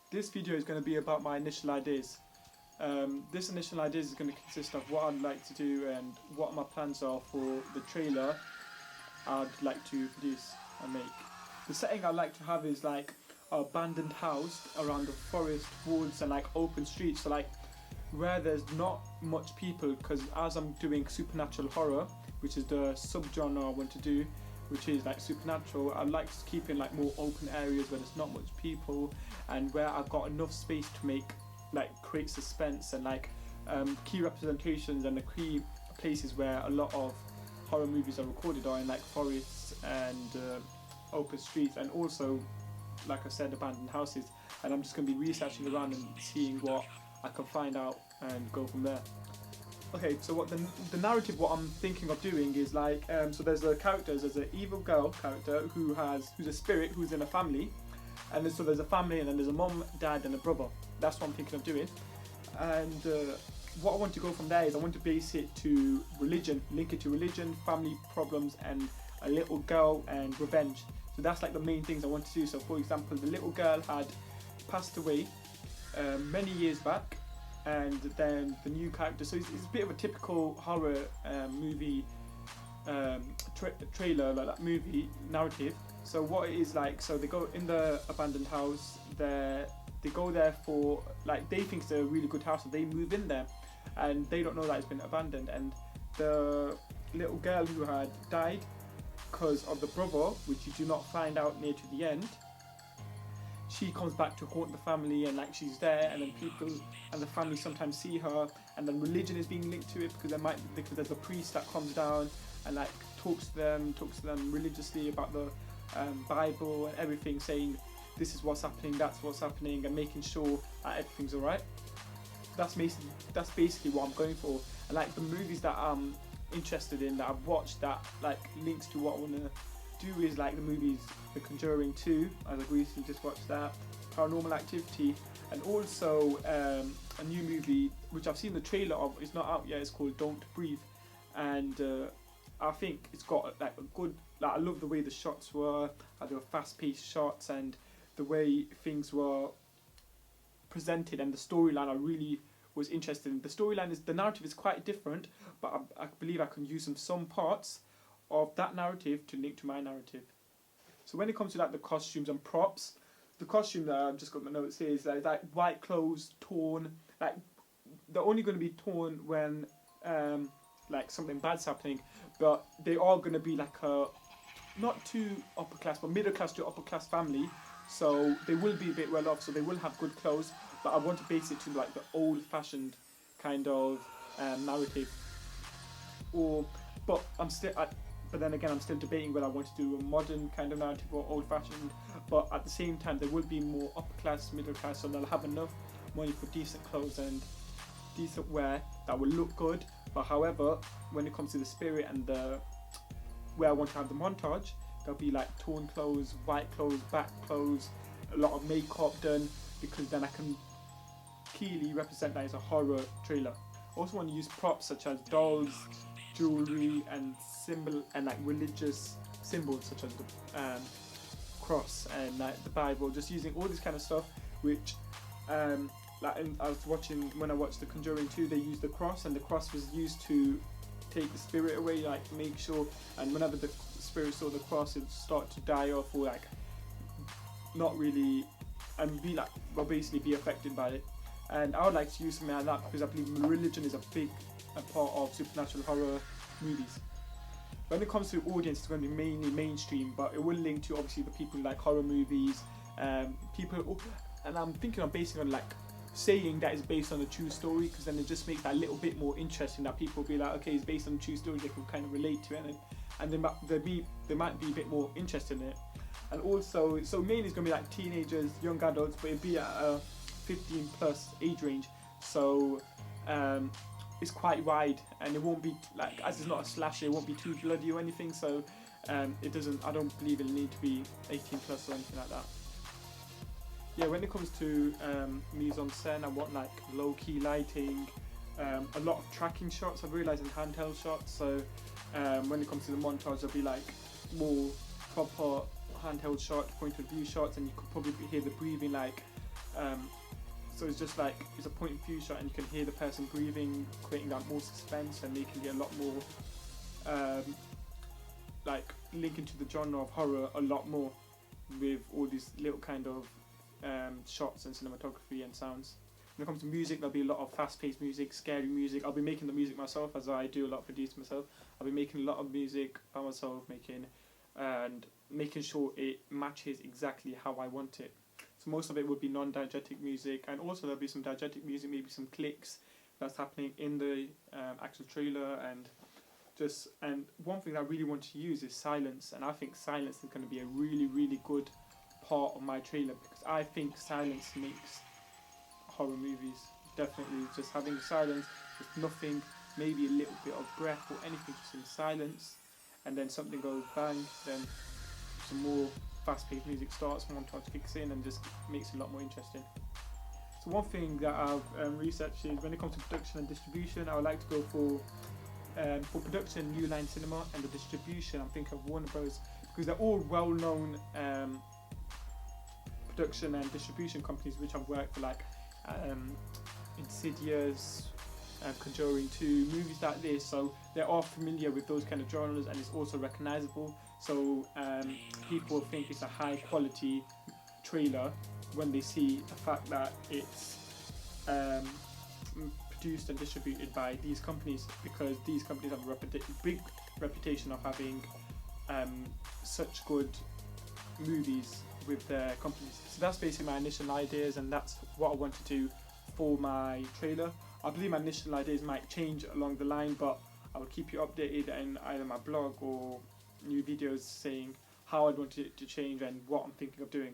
This video is going to be about my initial ideas. This initial ideas is going to consist of what I'd like to do and what my plans are for the trailer I'd like to produce and make. The setting I'd like to have is like an abandoned house around the forest, woods and like open streets. So like where there's not much people, because as I'm doing supernatural horror, which is the subgenre I want to do, which is like supernatural, I like to keep in like more open areas where there's not much people and where I've got enough space to make like create suspense and like key representations, and the key places where a lot of horror movies are recorded are in like forests and open streets, and also like I said, abandoned houses. And I'm just going to be researching around and seeing what I can find out and go from there. Okay, so what the narrative, what I'm thinking of doing is like, so there's an evil girl character who's a spirit who's in a family, and so there's a family and then there's a mom, dad and a brother. That's what I'm thinking of doing. And what I want to go from there is I want to base it to religion, link it to religion, family problems and a little girl and revenge. So that's like the main things I want to do. So for example, the little girl had passed away many years back, and then the new character, so it's a bit of a typical horror movie trailer, like that movie narrative. So what it is like, so they go in the abandoned house, they go there for, like, they think it's a really good house, so they move in there and they don't know that it's been abandoned. And the little girl who had died because of the brother, which you do not find out near to the end, she comes back to haunt the family, and like she's there, and then people and the family sometimes see her, and then religion is being linked to it because there's a priest that comes down and like talks to them religiously about the Bible and everything, saying this is what's happening, that's what's happening, and making sure that everything's alright. That's basically what I'm going for. And like the movies that I'm interested in, that I've watched, that like links to what I want to do, is like the movies The Conjuring 2, as I recently just watched that, Paranormal Activity, and also a new movie which I've seen the trailer of, it's not out yet, it's called Don't Breathe. And I think it's got like a good, like I love the way the shots were, they were fast-paced shots, and the way things were presented, and the storyline I really was interested in. The narrative is quite different, but I believe I can use some parts of that narrative to link to my narrative. So when it comes to like the costumes and props, the costume that I've just got my notes here is like white clothes torn, like they're only going to be torn when like something bad's happening, but they are going to be like a not too upper class but middle class to upper class family, so they will be a bit well off, so they will have good clothes, but I want to base it to like the old fashioned kind of narrative. But then again, I'm still debating whether I want to do a modern kind of narrative or old-fashioned. But at the same time, there will be more upper class, middle class, so they'll have enough money for decent clothes and decent wear that will look good. But however, when it comes to the spirit and where I want to have the montage, there'll be like torn clothes, white clothes, back clothes, a lot of makeup done, because then I can keenly represent that as a horror trailer. I also want to use props such as dolls, jewelry and like religious symbols such as the cross and like the Bible, just using all this kind of stuff, which I was watching, when I watched The Conjuring 2, they used the cross, and the cross was used to take the spirit away, like make sure, and whenever the spirit saw the cross it would start to die off, or like not really, and be like, well, basically be affected by it. And I would like to use something like that because I believe religion is a big part of supernatural horror movies. When it comes to audience, it's going to be mainly mainstream, but it will link to obviously the people who like horror movies, and I'm thinking of basing on like saying that it's based on a true story, because then it just makes that a little bit more interesting, that people will be like, okay, it's based on a true story, they can kind of relate to it, and they might be a bit more interested in it. And also, so mainly it's going to be like teenagers, young adults, but it'll be at a 15 plus age range, so it's quite wide, and it won't be like, as it's not a slasher, it won't be too bloody or anything, so I don't believe it'll need to be 18 plus or anything like that. Yeah, when it comes to mise-en-scène, I want like low-key lighting, a lot of tracking shots, I've realised, in handheld shots, so when it comes to the montage there'll be like more proper handheld shot, point of view shots, and you could probably hear the breathing like So it's just like it's a point of view shot, and you can hear the person breathing, creating that more suspense and making it a lot more like linking to the genre of horror a lot more with all these little kind of shots and cinematography and sounds. When it comes to music, there'll be a lot of fast-paced music, scary music. I'll be making the music myself, as I do a lot of producing myself. I'll be making a lot of music by myself, making sure it matches exactly how I want it. So most of it would be non-diegetic music, and also there'll be some diegetic music, maybe some clicks that's happening in the actual trailer, and one thing that I really want to use is silence, and I think silence is going to be a really, really good part of my trailer, because I think silence makes horror movies. Definitely, just having silence, just nothing, maybe a little bit of breath or anything, just in silence, and then something goes bang, then some more fast-paced music starts, montage kicks in, and just makes it a lot more interesting. So one thing that I've researched is when it comes to production and distribution, I would like to go for production, New Line Cinema, and the distribution, I'm thinking of Warner Bros. Because they're all well-known production and distribution companies which I've worked for, like Insidious, Conjuring 2, movies like this. So they're all familiar with those kind of genres, and it's also recognizable. So people think it's a high-quality trailer when they see the fact that it's produced and distributed by these companies, because these companies have a big reputation of having such good movies with their companies. So that's basically my initial ideas, and that's what I want to do for my trailer. I believe my initial ideas might change along the line, but I will keep you updated in either my blog or new videos saying how I want it to change and what I'm thinking of doing.